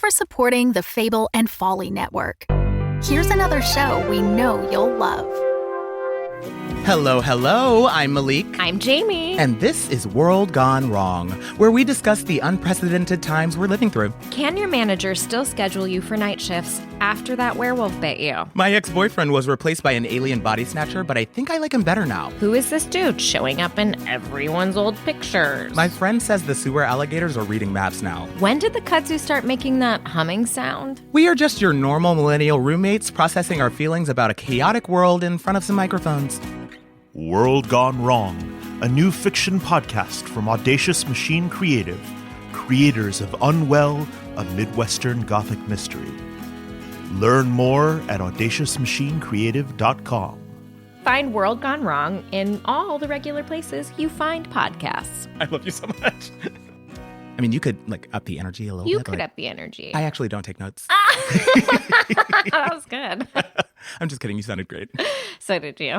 for supporting the Fable and Folly Network. Here's another show we know you'll love. Hello, I'm Malik. I'm Jamie. And this is World Gone Wrong, where we discuss the unprecedented times we're living through. Can your manager still schedule you for night shifts after that werewolf bit you? My ex-boyfriend was replaced by an alien body snatcher, but I think I like him better now. Who is this dude showing up in everyone's old pictures? My friend says the sewer alligators are reading maps now. When did the kudzu start making that humming sound? We are just your normal millennial roommates processing our feelings about a chaotic world in front of some microphones. World Gone Wrong, a new fiction podcast from Audacious Machine Creative, creators of Unwell, a Midwestern Gothic mystery. Learn more at audaciousmachinecreative.com. Find World Gone Wrong in all the regular places you find podcasts. I love you so much. I mean, you could, up the energy a little bit. You could up the energy. I actually don't take notes. That was good. I'm just kidding. You sounded great. So did you.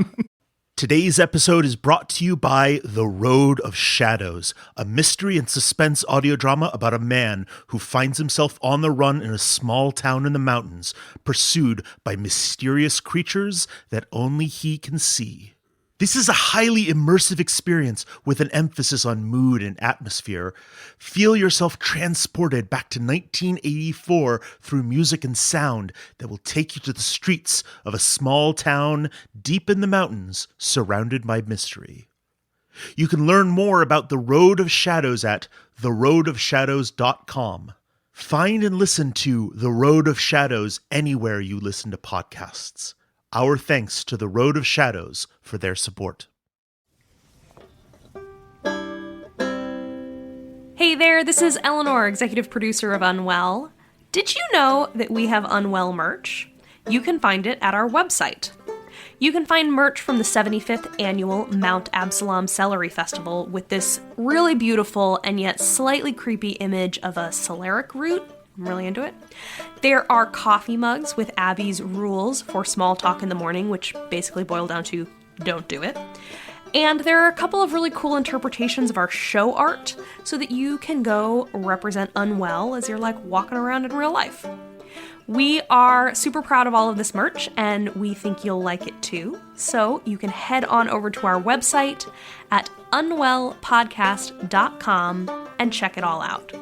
Today's episode is brought to you by The Road of Shadows, a mystery and suspense audio drama about a man who finds himself on the run in a small town in the mountains, pursued by mysterious creatures that only he can see. This is a highly immersive experience with an emphasis on mood and atmosphere. Feel yourself transported back to 1984 through music and sound that will take you to the streets of a small town deep in the mountains surrounded by mystery. You can learn more about The Road of Shadows at theroadofshadows.com. Find and listen to The Road of Shadows anywhere you listen to podcasts. Our thanks to The Road of Shadows for their support. Hey there, this is Eleanor, executive producer of Unwell. Did you know that we have Unwell merch? You can find it at our website. You can find merch from the 75th annual Mount Absalom Celery Festival with this really beautiful and yet slightly creepy image of a celeriac root. I'm really into it. There are coffee mugs with Abby's rules for small talk in the morning, which basically boil down to don't do it. And there are a couple of really cool interpretations of our show art so that you can go represent Unwell as you're walking around in real life. We are super proud of all of this merch, and we think you'll like it too. So you can head on over to our website at unwellpodcast.com and check it all out.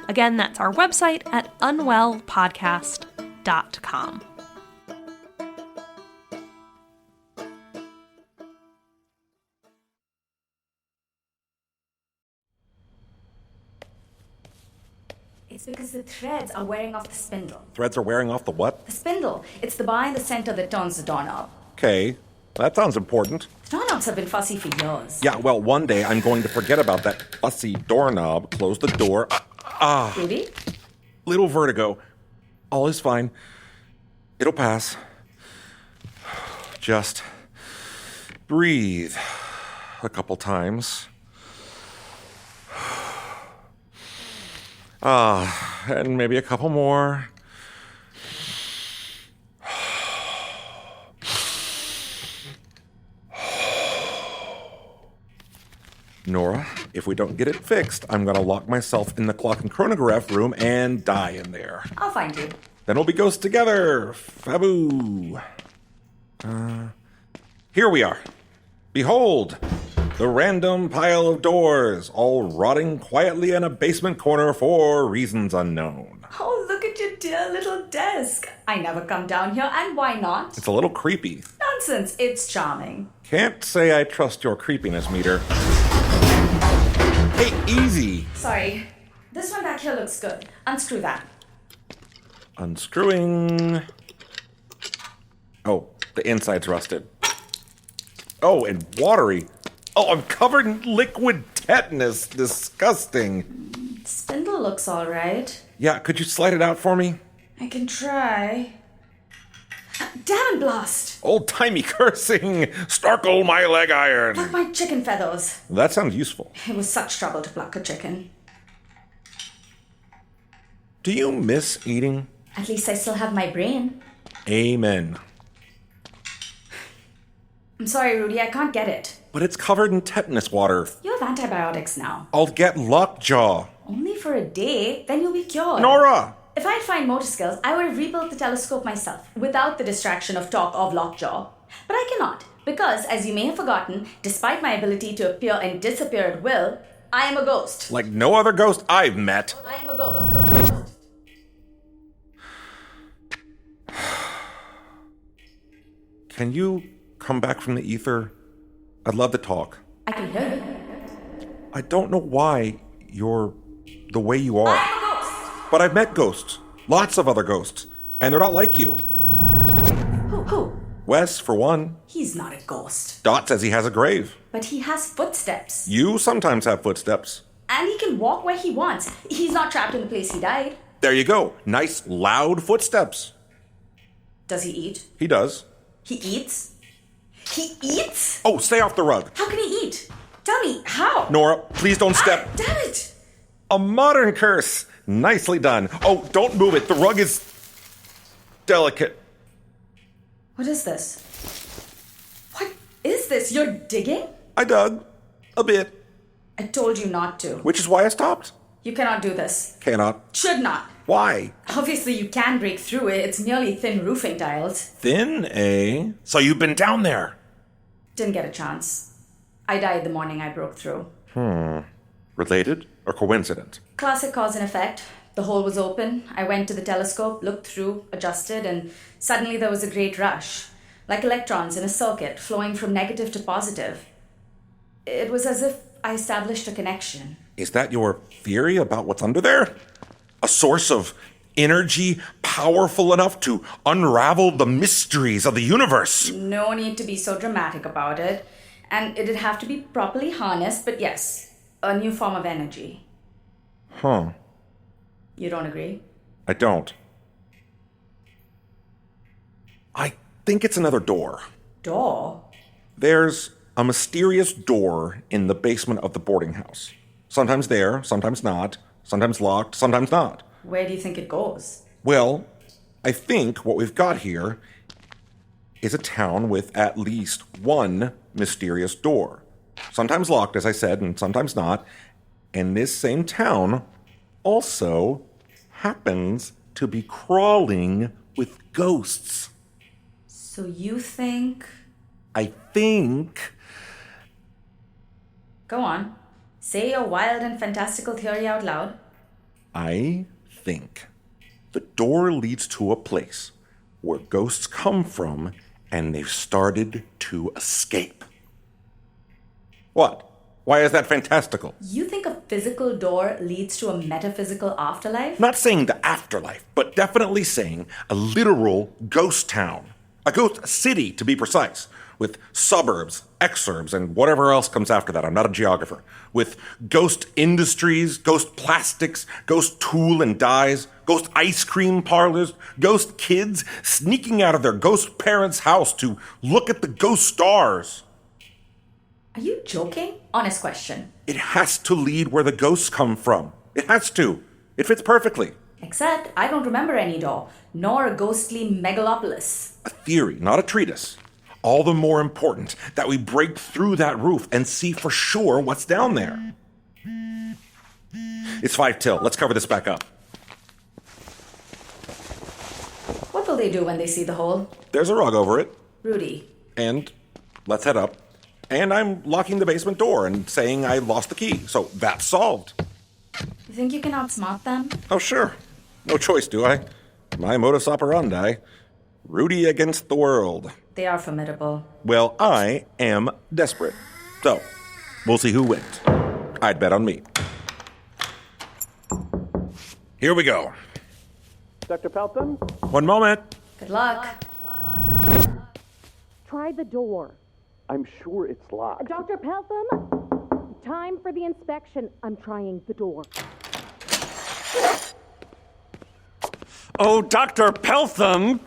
Again, that's our website at unwellpodcast.com. It's because the threads are wearing off the spindle. Threads are wearing off the what? The spindle. It's the bar in the center that turns the doorknob. Okay, that sounds important. Doorknobs have been fussy for years. Yeah, well, one day I'm going to forget about that fussy doorknob, close the door. Rudy? Little vertigo. All is fine. It'll pass. Just breathe a couple times. And maybe a couple more. Norah, if we don't get it fixed, I'm gonna lock myself in the clock and chronograph room and die in there. I'll find you. Then we'll be ghosts together. Faboo. Here we are. Behold, the random pile of doors, all rotting quietly in a basement corner for reasons unknown. Oh, look at your dear little desk. I never come down here, and why not? It's a little creepy. Nonsense, it's charming. Can't say I trust your creepiness meter. Hey, easy. Sorry. This one back here looks good. Unscrew that. Unscrewing. Oh, the inside's rusted. Oh, and watery. Oh, I'm covered in liquid tetanus. Disgusting. Spindle looks all right. Yeah, could you slide it out for me? I can try. Damn blast! Old-timey cursing. Starkle my leg iron. Pluck my chicken feathers. That sounds useful. It was such trouble to pluck a chicken. Do you miss eating? At least I still have my brain. Amen. I'm sorry, Rudy, I can't get it. But it's covered in tetanus water. You have antibiotics now. I'll get lockjaw. Only for a day, then you'll be cured. Norah! If If I'd find motor skills, I would have rebuilt the telescope myself, without the distraction of talk of lockjaw. But I cannot, because, as you may have forgotten, despite my ability to appear and disappear at will, I am a ghost. Like no other ghost I've met. I am a ghost. Can you come back from the ether? I'd love to talk. I can hear you. I don't know why you're the way you are. I am a ghost. But I've met ghosts. Lots of other ghosts. And they're not like you. Who? Wes, for one. He's not a ghost. Dot says he has a grave. But he has footsteps. You sometimes have footsteps. And he can walk where he wants. He's not trapped in the place he died. There you go. Nice, loud footsteps. Does he eat? He does. He eats? He eats? Oh, stay off the rug. How can he eat? Tell me, how? Nora, please don't step. Damn it! A modern curse. Nicely done. Oh, don't move it. The rug is delicate. What is this? What is this? You're digging? I dug. A bit. I told you not to. Which is why I stopped. You cannot do this. Cannot. Should not. Why? Obviously, you can break through it. It's merely thin roofing tiles. Thin, eh? So you've been down there. Didn't get a chance. I died the morning I broke through. Related or coincident? Classic cause and effect. The hole was open. I went to the telescope, looked through, adjusted, and suddenly there was a great rush. Like electrons in a circuit, flowing from negative to positive. It was as if I established a connection. Is that your theory about what's under there? A source of energy powerful enough to unravel the mysteries of the universe? No need to be so dramatic about it. And it'd have to be properly harnessed, but yes, a new form of energy. Huh. You don't agree? I don't. I think it's another door. Door? There's a mysterious door in the basement of the boarding house. Sometimes there, sometimes not. Sometimes locked, sometimes not. Where do you think it goes? Well, I think what we've got here is a town with at least one mysterious door. Sometimes locked, as I said, and sometimes not. And this same town also happens to be crawling with ghosts. So you think... I think... Go on. Say your wild and fantastical theory out loud. I think the door leads to a place where ghosts come from and they've started to escape. What? Why is that fantastical? You think a physical door leads to a metaphysical afterlife? Not saying the afterlife, but definitely saying a literal ghost town. A ghost city, to be precise, with suburbs, exurbs, and whatever else comes after that. I'm not a geographer. With ghost industries, ghost plastics, ghost tool and dyes, ghost ice cream parlors, ghost kids sneaking out of their ghost parents' house to look at the ghost stars. Are you joking? Honest question. It has to lead where the ghosts come from. It has to. It fits perfectly. Except I don't remember any door, nor a ghostly megalopolis. A theory, not a treatise. All the more important that we break through that roof and see for sure what's down there. It's 5 till. Let's cover this back up. What will they do when they see the hole? There's a rug over it. Rudy. And let's head up. And I'm locking the basement door and saying I lost the key. So that's solved. You think you can outsmart them? Oh, sure. No choice, do I? My modus operandi. Rudy against the world. They are formidable. Well, I am desperate. So, we'll see who wins. I'd bet on me. Here we go. Dr. Pelton? One moment. Good luck. Try the door. I'm sure it's locked. Dr. Peltham, time for the inspection. I'm trying the door. Oh, Dr. Peltham!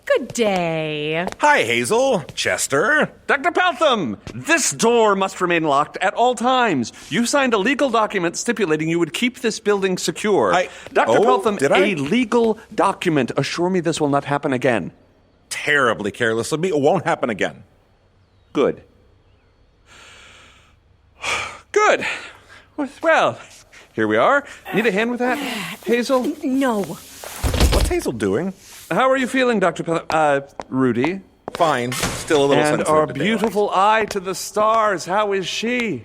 Good day. Hi, Hazel. Chester. Dr. Peltham! This door must remain locked at all times. You signed a legal document stipulating you would keep this building secure. Dr. Peltham, did I? A legal document. Assure me this will not happen again. Terribly careless of me. It won't happen again. Good. Good. Well, here we are. Need a hand with that, Hazel? No. What's Hazel doing? How are you feeling, Dr. Rudy? Fine. Still a little And sensitive our to beautiful eye to the stars, how is she?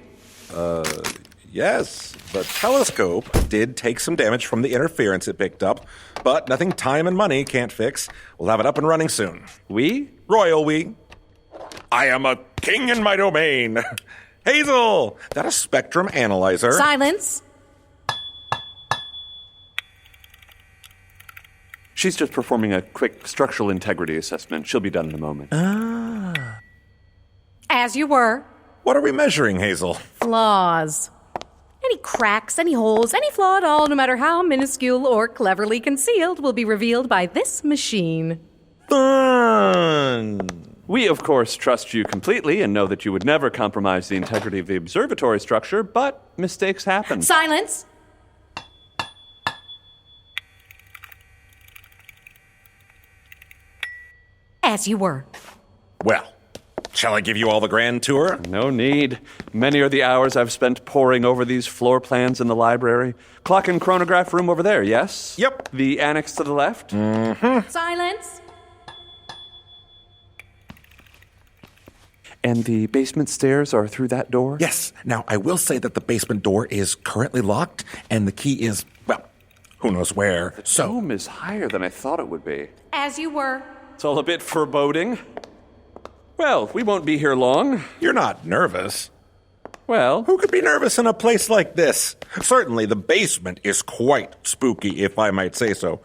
Yes, the telescope did take some damage from the interference it picked up, but nothing time and money can't fix. We'll have it up and running soon. We? Royal we. I am a king in my domain. Hazel, that a spectrum analyzer? Silence. She's just performing a quick structural integrity assessment. She'll be done in a moment. As you were. What are we measuring, Hazel? Flaws. Any cracks, any holes, any flaw at all, no matter how minuscule or cleverly concealed, will be revealed by this machine. Fun. We, of course, trust you completely and know that you would never compromise the integrity of the observatory structure, but mistakes happen. Silence. As you were. Well, shall I give you all the grand tour? No need. Many are the hours I've spent poring over these floor plans in the library. Clock and chronograph room over there, yes? Yep. The annex to the left? Silence. And the basement stairs are through that door? Yes. Now, I will say that the basement door is currently locked, and the key is, well, who knows where. The dome is higher than I thought it would be. As you were. It's all a bit foreboding. Well, we won't be here long. You're not nervous. Well, Who could be nervous in a place like this? Certainly, the basement is quite spooky, if I might say so.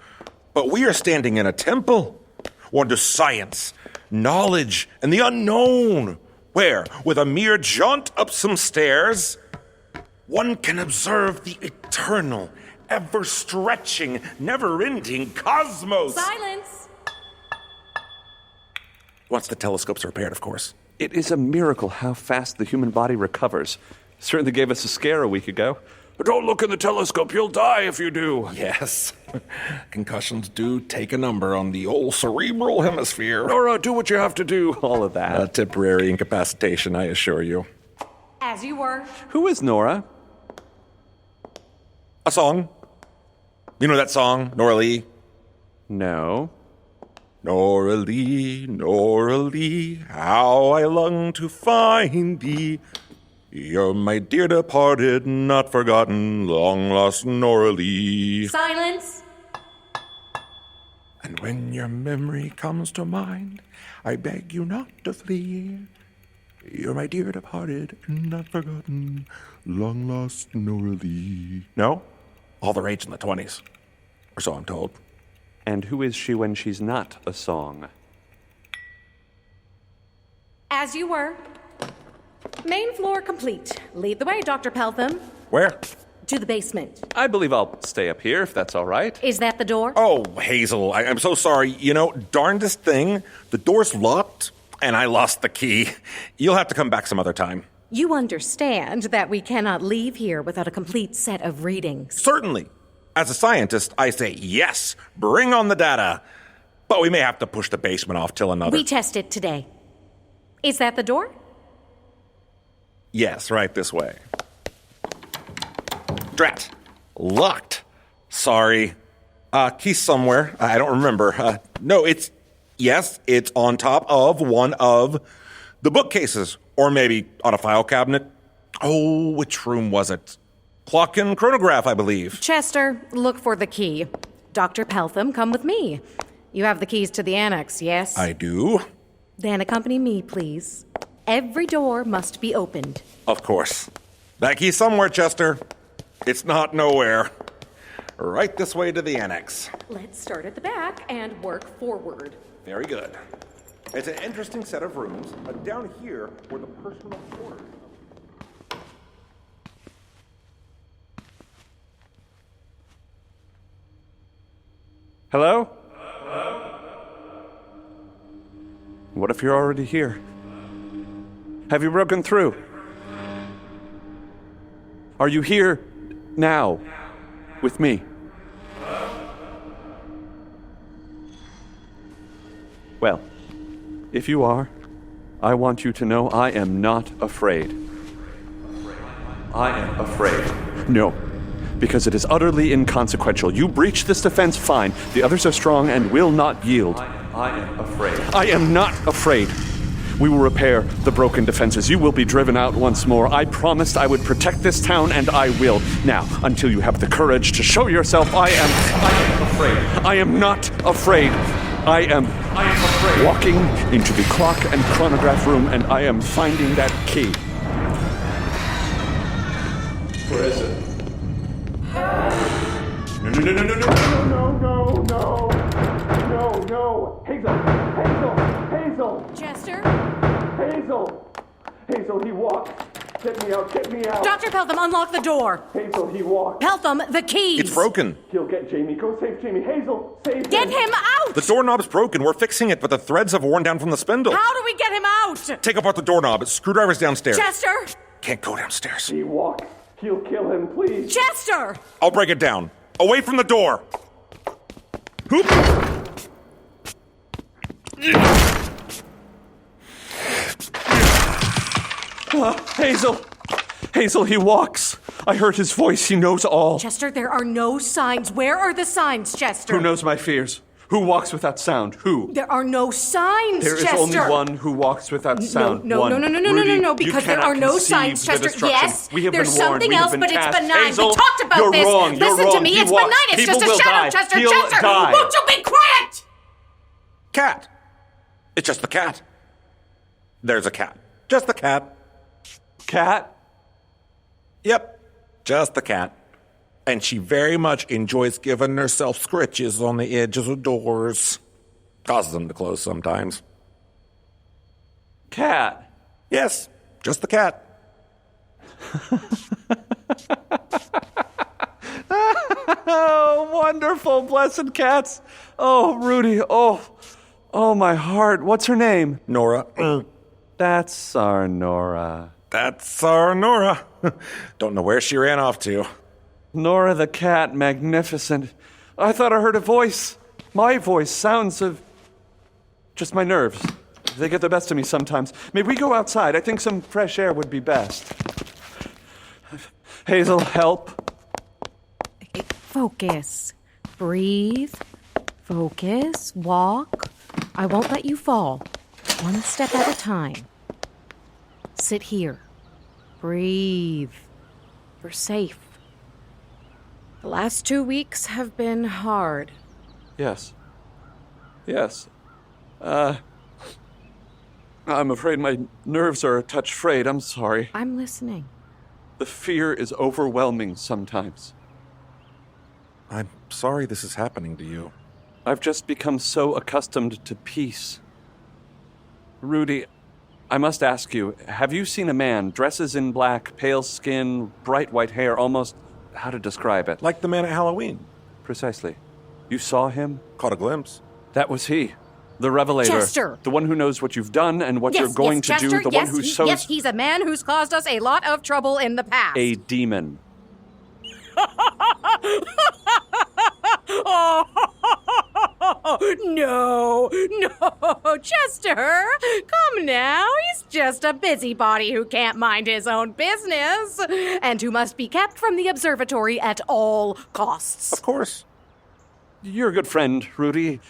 But we are standing in a temple, one to science, knowledge, and the unknown, where, with a mere jaunt up some stairs, one can observe the eternal, ever-stretching, never-ending cosmos. Silence. Once the telescopes are repaired, of course. it is a miracle how fast the human body recovers. Certainly gave us a scare a week ago. Don't look in the telescope, you'll die if you do. Yes. Concussions do take a number on the old cerebral hemisphere. Norah, do what you have to do. All of that. A temporary incapacitation, I assure you. As you were. Who is Norah? A song. You know that song, Norah Lee? No. Norah Lee, how I long to find thee. You're my dear departed, not forgotten, long-lost Norah Lee. Silence. And when your memory comes to mind, I beg you not to flee. You're my dear departed, not forgotten, long-lost Norah Lee. No? All the rage in the 20s. Or so I'm told. And who is she when she's not a song? As you were. Main floor complete. Lead the way, Dr. Peltham. Where? To the basement. I believe I'll stay up here, if that's all right. Is that the door? Oh, Hazel, I'm so sorry. You know, darndest thing, the door's locked, and I lost the key. You'll have to come back some other time. You understand that we cannot leave here without a complete set of readings. Certainly. As a scientist, I say yes, bring on the data. But we may have to push the basement off till another. We test it today. Is that the door? Yes, right this way. Drat. Locked. Sorry. Key somewhere. I don't remember. No, it's on top of one of the bookcases. Or maybe on a file cabinet. Oh, which room was it? Clock and chronograph, I believe. Chester, look for the key. Dr. Peltham, come with me. You have the keys to the annex, yes? I do. Then accompany me, please. Every door must be opened. Of course. That key's somewhere, Chester. It's not nowhere. Right this way to the annex. Let's start at the back and work forward. Very good. It's an interesting set of rooms, but down here were the personal quarters. Hello? Hello? What if you're already here? Have you broken through? Are you here now with me? Well, if you are, I want you to know I am not afraid. I am afraid. No, because it is utterly inconsequential. You breach this defense, fine. The others are strong and will not yield. I am afraid. I am not afraid. We will repair the broken defenses. You will be driven out once more. I promised I would protect this town, and I will. Now, until you have the courage to show yourself, I am afraid. I am not afraid. I am afraid. Walking into the clock and chronograph room, and I am finding that key. Where is it? No. Hazel. Chester? Hazel, he walked. Get me out. Dr. Peltham, unlock the door. Hazel, he walked. Peltham, the keys. It's broken. He'll get Jamie. Go save Jamie. Hazel, save him. Get him out! The doorknob's broken. We're fixing it, but the threads have worn down from the spindle. How do we get him out? Take apart the doorknob. Screwdriver's downstairs. Chester! Can't go downstairs. He walked. He'll kill him, please. Chester! I'll break it down. Away from the door. Hoop! Hazel, he walks. I heard his voice. He knows all. Chester, there are no signs. Where are the signs, Chester? Who knows my fears? Who walks without sound? Who? There are no signs, There is Chester. only one who walks without sound. No, Rudy, because you there are no cannot signs, conceive the Chester. destruction. Yes, We have there's been warned. something We have else, been but it's tasked. benign. Hazel, We talked about you're this. Wrong. You're Listen wrong. to me. He It's walks. benign. It's People just a will shadow, die. Chester. He'll Chester, die. won't you be quiet? Cat. It's just the cat. There's a cat. Just the cat. Cat? Yep. Just the cat. And she very much enjoys giving herself scritches on the edges of doors. Causes them to close sometimes. Cat? Yes, just the cat. Oh, wonderful, blessed cats. Oh, Rudy, oh, my heart. What's her name? Norah. That's our Norah. That's our Norah. Don't know where she ran off to. Norah the cat, magnificent. I thought I heard a voice. My voice, sounds of just my nerves. They get the best of me sometimes. May we go outside? I think some fresh air would be best. Hazel, help. Focus. Breathe. Focus. Walk. I won't let you fall. One step at a time. Sit here. Breathe. You're safe. The last 2 weeks have been hard. Yes. I'm afraid my nerves are a touch frayed. I'm sorry. I'm listening. The fear is overwhelming sometimes. I'm sorry this is happening to you. I've just become so accustomed to peace. Rudy, I must ask you, have you seen a man, dresses in black, pale skin, bright white hair, almost, how to describe it? Like the man at Halloween. Precisely. You saw him? Caught a glimpse. That was he. The Revelator. Chester! The one who knows what you've done and what you're going to Chester, do. The one who sows... Yes, he's a man who's caused us a lot of trouble in the past. A demon. No, Chester, come now. He's just a busybody who can't mind his own business and who must be kept from the observatory at all costs. Of course. You're a good friend, Rudy.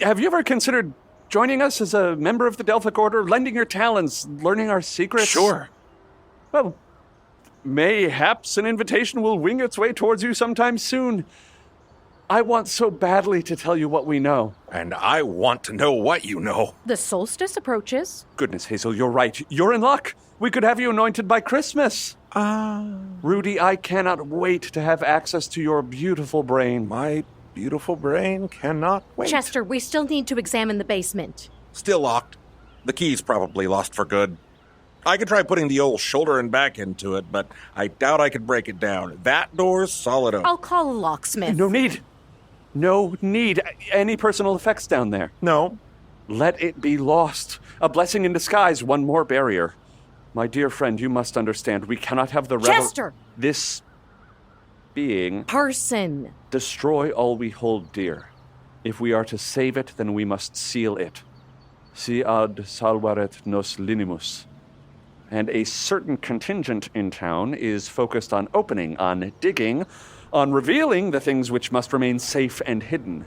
Have you ever considered joining us as a member of the Delphic Order, lending your talents, learning our secrets? Sure. Well, mayhaps an invitation will wing its way towards you sometime soon. I want so badly to tell you what we know. And I want to know what you know. The solstice approaches. Goodness, Hazel, you're right. You're in luck. We could have you anointed by Christmas. Rudy, I cannot wait to have access to your beautiful brain. My beautiful brain cannot wait. Chester, we still need to examine the basement. Still locked. The key's probably lost for good. I could try putting the old shoulder and back into it, but I doubt I could break it down. That door's solid oak. I'll call a locksmith. No need. Any personal effects down there? No. Let it be lost. A blessing in disguise, one more barrier. My dear friend, you must understand, we cannot have the Chester! This being... Person. Destroy all we hold dear. If we are to save it, then we must seal it. Si ad salvaret nos linimus. And a certain contingent in town is focused on opening, on digging, on revealing the things which must remain safe and hidden.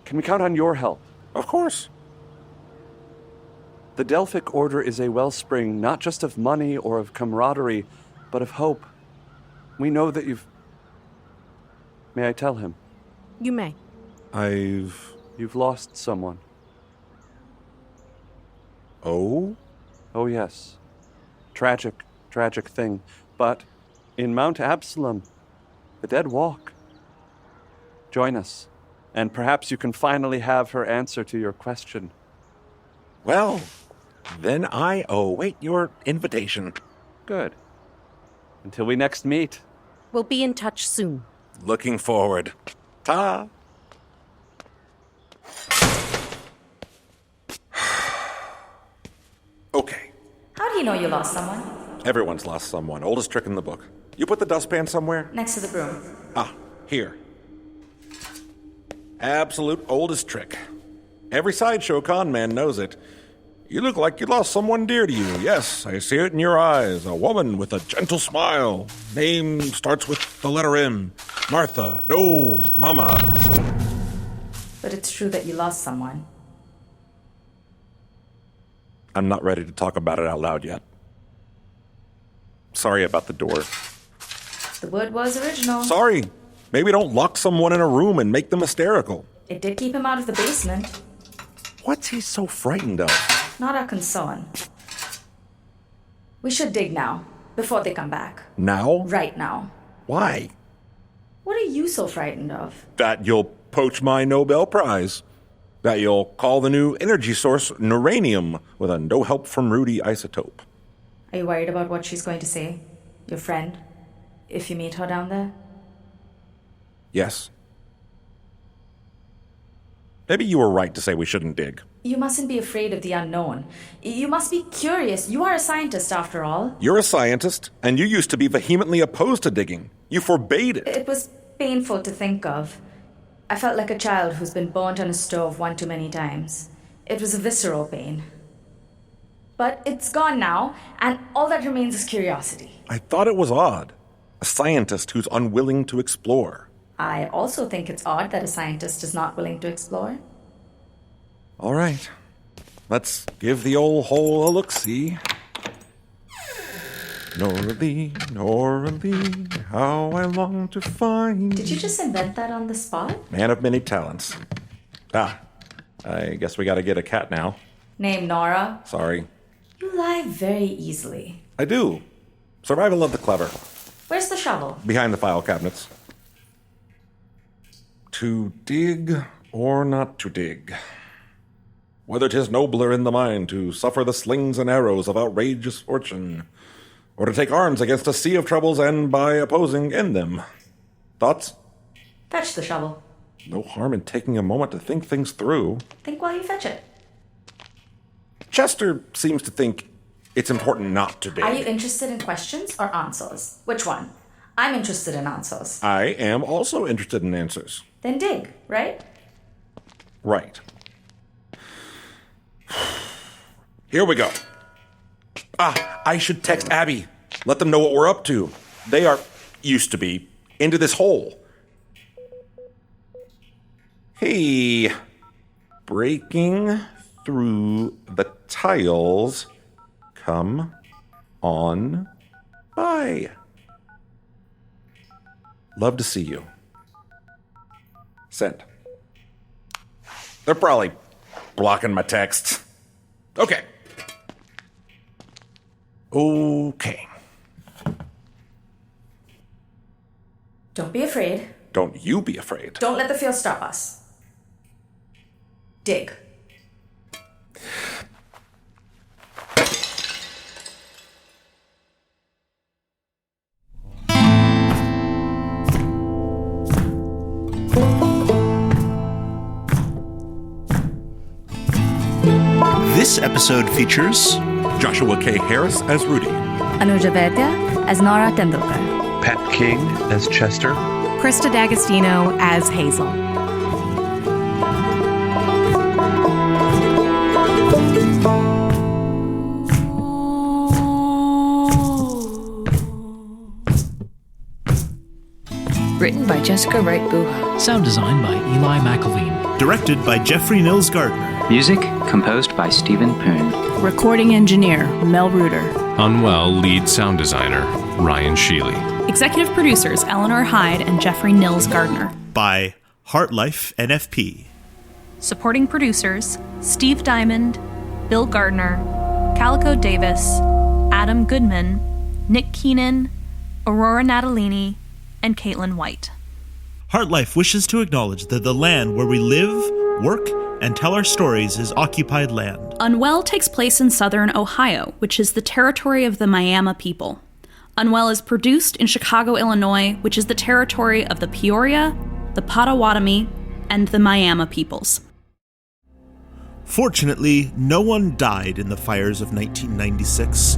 Can we count on your help? Of course. The Delphic Order is a wellspring not just of money or of camaraderie, but of hope. We know that you've... May I tell him? You may. You've lost someone. Oh? Oh, yes. Tragic thing. But in Mount Absalom, the dead walk. Join us, and perhaps you can finally have her answer to your question. Well, then I await your invitation. Good. Until we next meet. We'll be in touch soon. Looking forward. Ta! Okay. How do you know you lost someone? Everyone's lost someone. Oldest trick in the book. You put the dustpan somewhere? Next to the broom. Ah, here. Absolute oldest trick. Every sideshow con man knows it. You look like you lost someone dear to you. Yes, I see it in your eyes. A woman with a gentle smile. Name starts with the letter M. Martha. No, Mama. But it's true that you lost someone. I'm not ready to talk about it out loud yet. Sorry about the door. The wood was original. Sorry. Maybe don't lock someone in a room and make them hysterical. It did keep him out of the basement. What's he so frightened of? Not our concern. We should dig now, before they come back. Now? Right now. Why? What are you so frightened of? That you'll poach my Nobel Prize. That you'll call the new energy source Neuranium with a no help from Rudy isotope. Are you worried about what she's going to say? Your friend? If you meet her down there? Yes. Maybe you were right to say we shouldn't dig. You mustn't be afraid of the unknown. You must be curious. You are a scientist, after all. You're a scientist, and you used to be vehemently opposed to digging. You forbade it. It was painful to think of. I felt like a child who's been burnt on a stove one too many times. It was a visceral pain. But it's gone now, and all that remains is curiosity. I thought it was odd. A scientist who's unwilling to explore. I also think it's odd that a scientist is not willing to explore. All right. Let's give the old hole a look-see. Norah Lee, how I long to find... Did you just invent that on the spot? Man of many talents. I guess we gotta get a cat now. Name Norah. Sorry. You lie very easily. I do. Survival of the clever. Where's the shovel? Behind the file cabinets. To dig or not to dig. Whether 'tis nobler in the mind to suffer the slings and arrows of outrageous fortune, or to take arms against a sea of troubles and, by opposing, end them. Thoughts? Fetch the shovel. No harm in taking a moment to think things through. Think while you fetch it. Chester seems to think it's important not to dig. Are you interested in questions or answers? Which one? I'm interested in answers. I am also interested in answers. Then dig, right? Right. Here we go. I should text Abby. Let them know what we're up to. They used to be, into this hole. Hey, breaking through the tiles. Come on by. Love to see you. Send. They're probably blocking my texts. Okay. Don't be afraid. Don't you be afraid. Don't let the fear stop us. Dig. This episode features Joshua K. Harris as Rudy. Anuja Vaidya as Norah Tendulkar. Pat King as Chester. Krista D'Agostino as Hazel. Jessica Wright Buha. Sound design by Eli McIlveen. Directed by Jeffrey Nils Gardner. Music composed by Stephen Poon. Recording engineer Mel Ruder. Unwell lead sound designer Ryan Schile. Executive producers Eleanor, Hyde, and Jeffrey Nils Gardner. By HartLife NFP. Supporting producers Steve Diamond, Bill Gardner, Calico Davis, Adam Goodman, Nick Keenan, Aurora Natalini, and Caitlin White. HartLife wishes to acknowledge that the land where we live, work, and tell our stories is occupied land. Unwell takes place in southern Ohio, which is the territory of the Miami people. Unwell is produced in Chicago, Illinois, which is the territory of the Peoria, the Potawatomi, and the Miami peoples. Fortunately, no one died in the fires of 1996,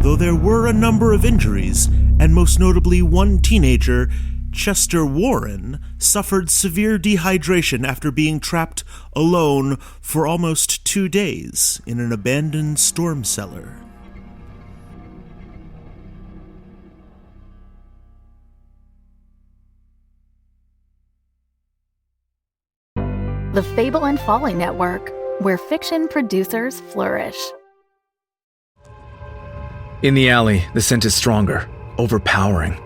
though there were a number of injuries, and most notably one teenager, Chester Warren, suffered severe dehydration after being trapped alone for almost 2 days in an abandoned storm cellar. The Fable and Folly Network, where fiction producers flourish. In the alley, the scent is stronger, overpowering.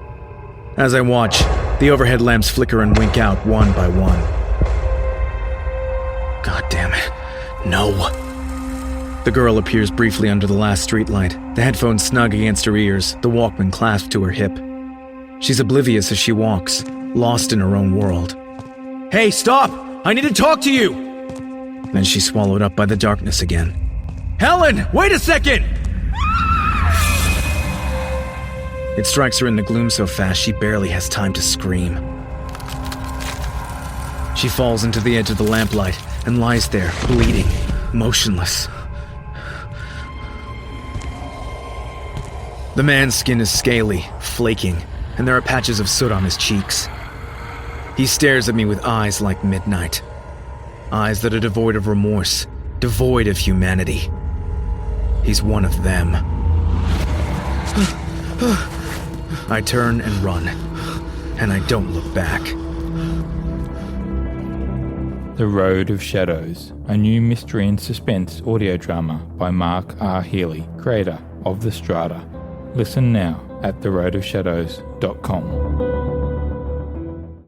As I watch, the overhead lamps flicker and wink out one by one. God damn it. No. The girl appears briefly under the last streetlight, the headphones snug against her ears, the Walkman clasped to her hip. She's oblivious as she walks, lost in her own world. Hey, stop! I need to talk to you! Then she's swallowed up by the darkness again. Helen, wait a second! It strikes her in the gloom so fast she barely has time to scream. She falls into the edge of the lamplight and lies there, bleeding, motionless. The man's skin is scaly, flaking, and there are patches of soot on his cheeks. He stares at me with eyes like midnight. Eyes that are devoid of remorse, devoid of humanity. He's one of them. I turn and run, and I don't look back. The Road of Shadows, a new mystery and suspense audio drama by Mark R. Healy, creator of The Strata. Listen now at theroadofshadows.com.